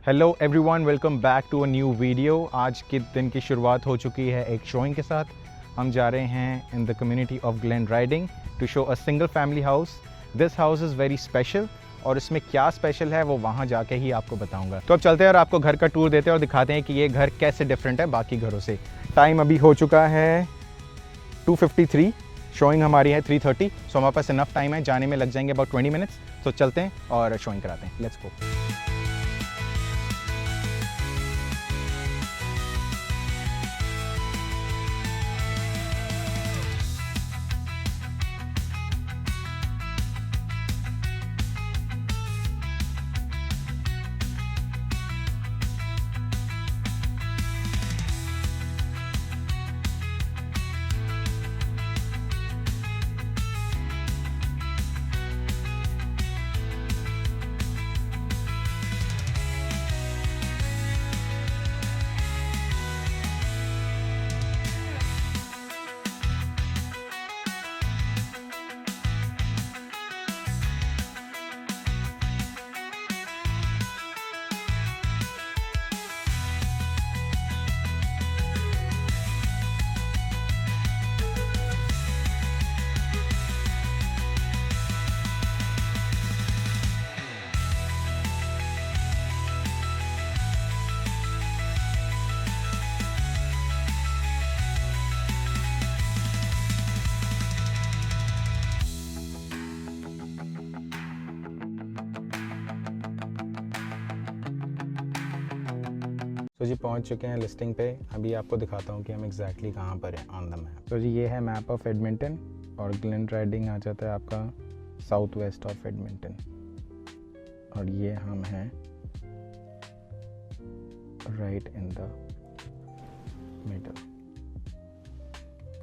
Hello everyone, welcome back to a new video. आज के दिन की शुरुआत हो चुकी है एक शोइंग के साथ। हम जा रहे हैं in the community of Glen Riding to show a single family house. This house is very special और इसमें क्या स्पेशल है वो वहाँ जाके ही आपको बताऊंगा। तो अब चलते हैं और आपको घर का टूर देते हैं और दिखाते हैं कि ये घर कैसे डिफरेंट है बाकी घरों से। टाइम अभी हो चुका है 2:53, शोइंग हमारी है 3:30। सो हमारे पास इनफ टाइम है, जाने में लग जाएंगे अबाउट 20 मिनट्स। तो चलते हैं और शोइंग कराते हैं। Let's go. तो जी पहुंच चुके हैं लिस्टिंग पे। अभी आपको दिखाता हूँ कि हम एग्जैक्टली कहाँ पर हैं ऑन द मैप। तो जी ये है मैप ऑफ एडमिंटन और ग्लेन राइडिंग आ जाता है आपका साउथ वेस्ट ऑफ एडमिंटन। और ये हम हैं राइट इन द मिडल।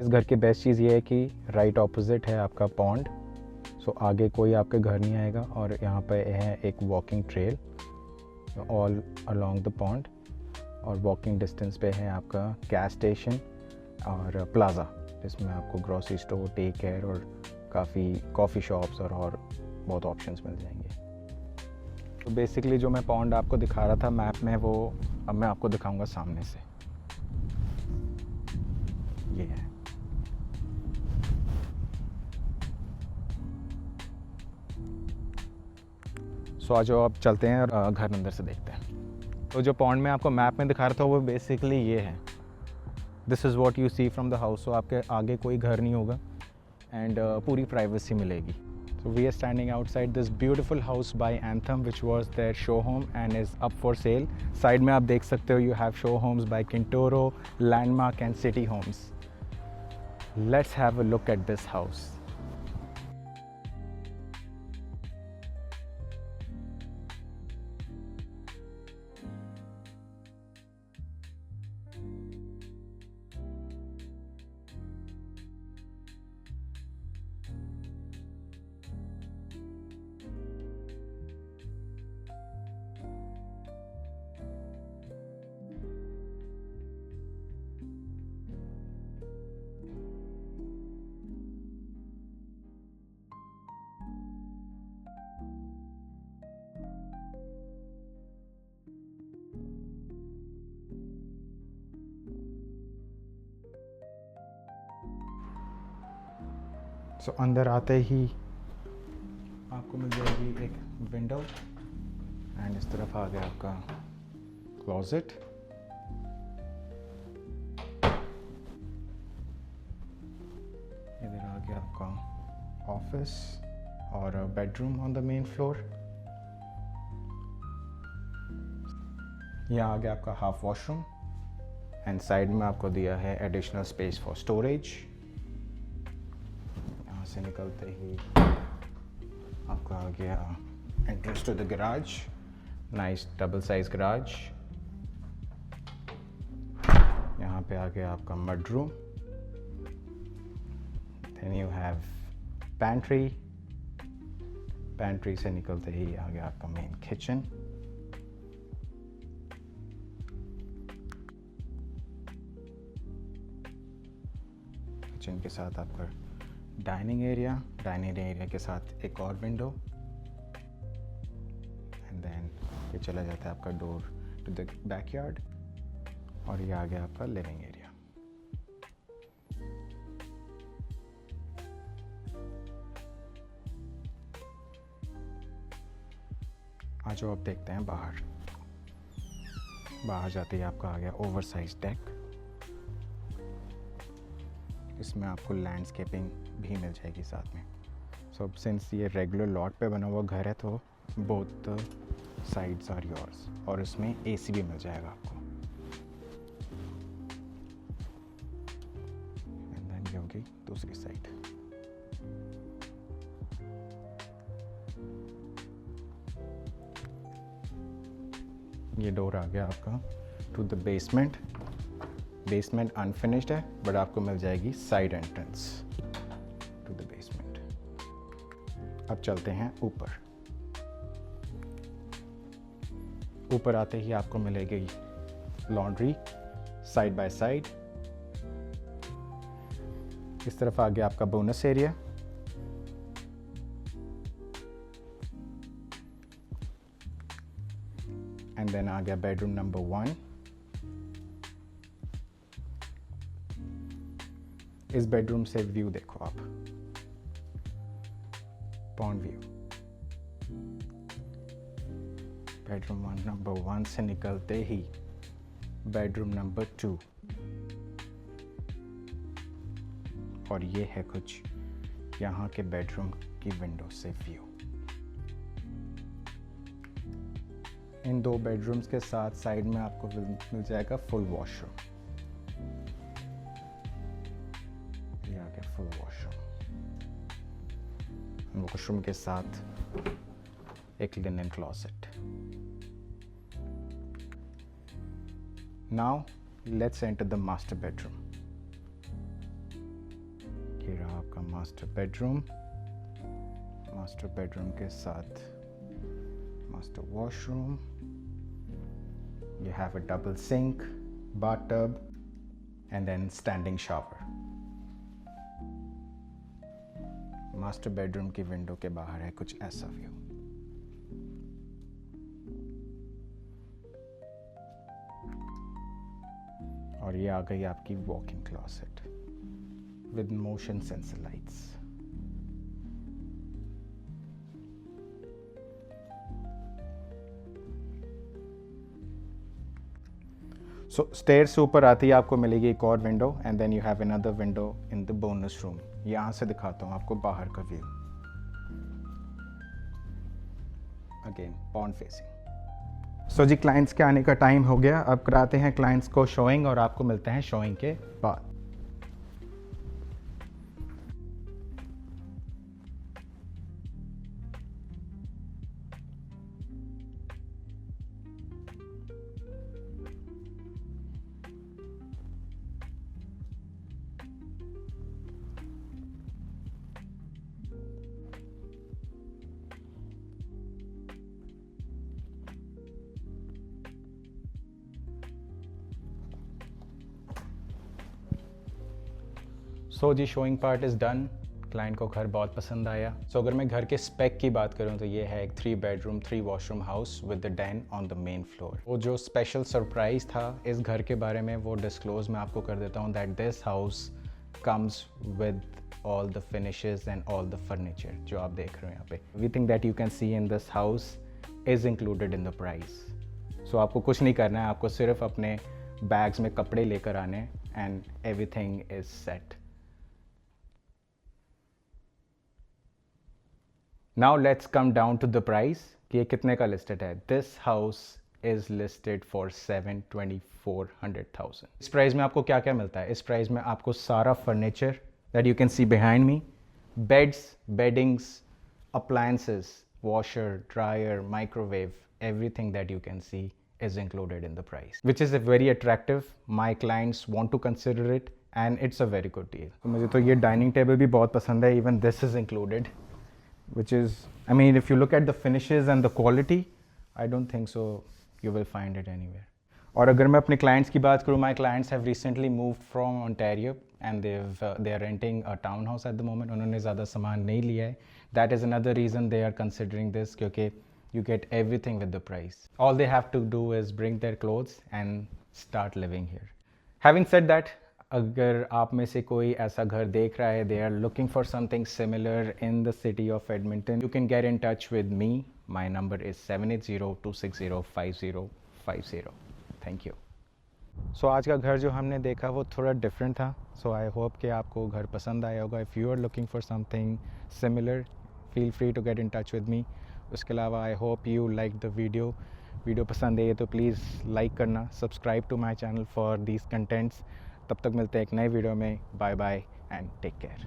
इस घर की बेस्ट चीज़ ये है कि राइट ऑपोजिट है आपका पॉन्ड। सो आगे कोई आपके घर नहीं आएगा और यहाँ पे है एक walking trail all along the pond. और वॉकिंग डिस्टेंस पे है आपका गैस स्टेशन और प्लाज़ा, जिसमें आपको ग्रॉसरी स्टोर, टेक केयर और काफ़ी कॉफ़ी शॉप्स और बहुत ऑप्शंस मिल जाएंगे। तो बेसिकली जो मैं पॉन्ड आपको दिखा रहा था मैप में, वो अब मैं आपको दिखाऊंगा सामने से। ये है। सो आज अब चलते हैं और घर अंदर से देखते हैं। तो जो पॉन्ड में आपको मैप में दिखा रहा था वो बेसिकली ये है। This is what you see from the house. So आपके आगे कोई घर नहीं होगा एंड पूरी प्राइवेसी मिलेगी। So we are standing outside this beautiful house by Anthem which was their show home and is up for sale. Side में आप देख सकते हो you have show homes by Cantiro, Landmark and City Homes. Let's have a look at this house. So अंदर आते ही आपको मिल जाएगी एक विंडो एंड इस तरफ आ गया आपका क्लोजेट। इधर आ गया आपका ऑफिस और bedroom on the main floor. यहाँ आ गया आपका हाफ वॉशरूम एंड साइड में आपको दिया है एडिशनल स्पेस फॉर स्टोरेज। से निकलते ही आपका आ गया entrance to the garage, nice double size garage. यहाँ पे आ गया आपका mud room. Then you have pantry. Pantry से निकलते ही आ गया आपका मेन किचन। किचन के साथ आपका डाइनिंग एरिया के साथ एक और विंडो एंड देन चला जाता है आपका डोर टू द बैकयार्ड, और ये आ गया आपका लिविंग एरिया। आज जो आप देखते हैं बाहर जाते ही आपका आ गया ओवरसाइज डेक। इसमें आपको लैंडस्केपिंग भी मिल जाएगी साथ में। सो सिंस ये रेगुलर लॉट पे बना हुआ घर है तो बोथ साइड्स आर योर्स, और इसमें एसी भी मिल जाएगा आपको। एंड देन ये होगी दूसरी साइड। ये डोर आ गया आपका to the basement. Basement unfinished है बट आपको मिल जाएगी side entrance to the basement. अब चलते हैं ऊपर। ऊपर आते ही आपको मिलेगी लॉन्ड्री साइड बाय साइड। इस तरफ आ गया आपका बोनस एरिया। एंड देन आ गया बेडरूम नंबर 1। इस बेडरूम से व्यू देखो आप, पॉन्ड व्यू। बेडरूम नंबर 1 से निकलते ही बेडरूम नंबर 2, और ये है कुछ यहाँ के बेडरूम की विंडो से व्यू। इन 2 बेडरूम्स के साथ साइड में आपको मिल जाएगा फुल वॉशरूम। ये आ गया फुल वॉशरूम। वॉशरूम के साथ एक linen closet. Now let's enter the master bedroom. ये रहा आपका मास्टर बेडरूम। मास्टर बेडरूम के साथ master washroom. You have a double sink, bathtub, and then standing shower. Master bedroom की विंडो के बाहर है कुछ ऐसा व्यू। और ये आ गई आपकी walk in closet with motion sensor lights. So stair से ऊपर आती है आपको मिलेगी एक और window, and then you have another window in the bonus room. यहाँ से दिखाता हूँ आपको बाहर का view. Again pond facing. So the clients के आने का टाइम हो गया। अब कराते हैं क्लाइंट्स को शोइंग, और आपको मिलते हैं शोइंग के बाद। So the showing part is done. Client को घर बहुत पसंद आया। सो अगर मैं घर के स्पेक की बात करूं तो ये है एक 3 bedroom 3 washroom house with the Dan on the main floor. वो जो स्पेशल सरप्राइज था इस घर के बारे में वो डिस्क्लोज मैं आपको कर देता हूँ, that this house comes with all the finishes and all the furniture जो आप देख रहे हो यहाँ पे। Everything that you can see in this house is included in the price. So आपको कुछ नहीं करना है, आपको सिर्फ अपने बैग्स में कपड़े लेकर आने and everything is set. Now let's come down to the price कि ये कितने का लिस्टेड है। This house is listed for 7,24,000. इस प्राइस में आपको क्या क्या मिलता है? इस प्राइस में आपको सारा furniture that you can see behind me, beds, beddings, appliances, washer, dryer, microwave, everything that you can see is included in the price, which is very attractive. My clients want to consider it and it's a very good deal. तो मुझे तो ये dining table भी बहुत पसंद है, even this is included, which is, I mean, if you look at the finishes and the quality, I don't think so you will find it anywhere. और अगर मैं अपने clients की बात करूँ, my clients have recently moved from Ontario and they are renting a townhouse at the moment. उन्होंने ज़्यादा सामान नहीं लिया है. That is another reason they are considering this, क्योंकि You get everything with the price. All they have to do is bring their clothes and start living here. Having said that, अगर आप में से कोई ऐसा घर देख रहा है, they are looking for something similar in the city of Edmonton, you can get in touch with me. My number is 7802605050. Thank you. So आज का घर जो हमने देखा वो थोड़ा डिफरेंट था. So I hope कि आपको घर पसंद आया होगा. If you are looking for something similar, feel free to get in touch with me. उसके अलावा I hope you like the video पसंद है तो प्लीज़ लाइक करना, subscribe to my channel for these contents. तब तक मिलते हैं एक नए वीडियो में. Bye bye and take care.